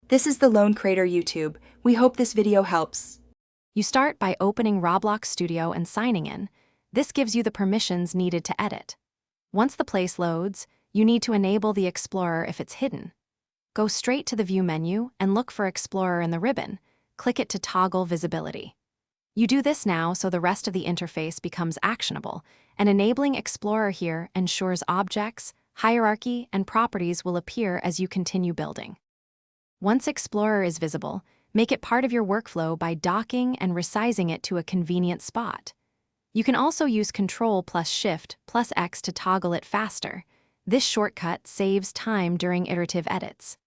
This is the Lone Creator YouTube. We hope this video helps. You start by opening Roblox Studio and signing in. This gives you the permissions needed to edit. Once the place loads, you need to enable the Explorer if it's hidden. Go straight to the View menu and look for Explorer in the ribbon. Click it to toggle visibility. You do this now so the rest of the interface becomes actionable, and enabling Explorer here ensures objects, hierarchy, and properties will appear as you continue building. Once Explorer is visible, make it part of your workflow by docking and resizing it to a convenient spot. You can also use Ctrl plus Shift plus X to toggle it faster. This shortcut saves time during iterative edits.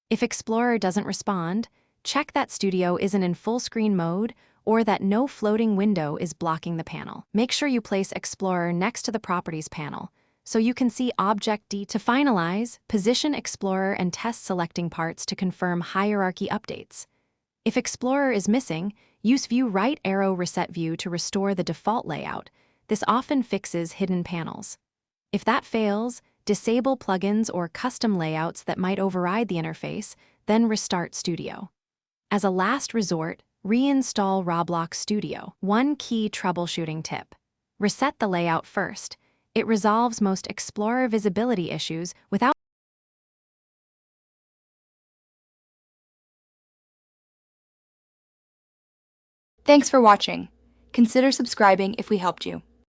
If Explorer doesn't respond, check that Studio isn't in full screen mode or that no floating window is blocking the panel. Make sure you place Explorer next to the Properties panel so you can see Object D. To finalize, position Explorer and test selecting parts to confirm hierarchy updates. If Explorer is missing, use View right arrow Reset View to restore the default layout. This often fixes hidden panels. If that fails, disable plugins or custom layouts that might override the interface, then restart Studio. As a last resort, reinstall Roblox Studio. One key troubleshooting tip: reset the layout first. It resolves most Explorer visibility issues without Thanks for watching. Consider subscribing if we helped you.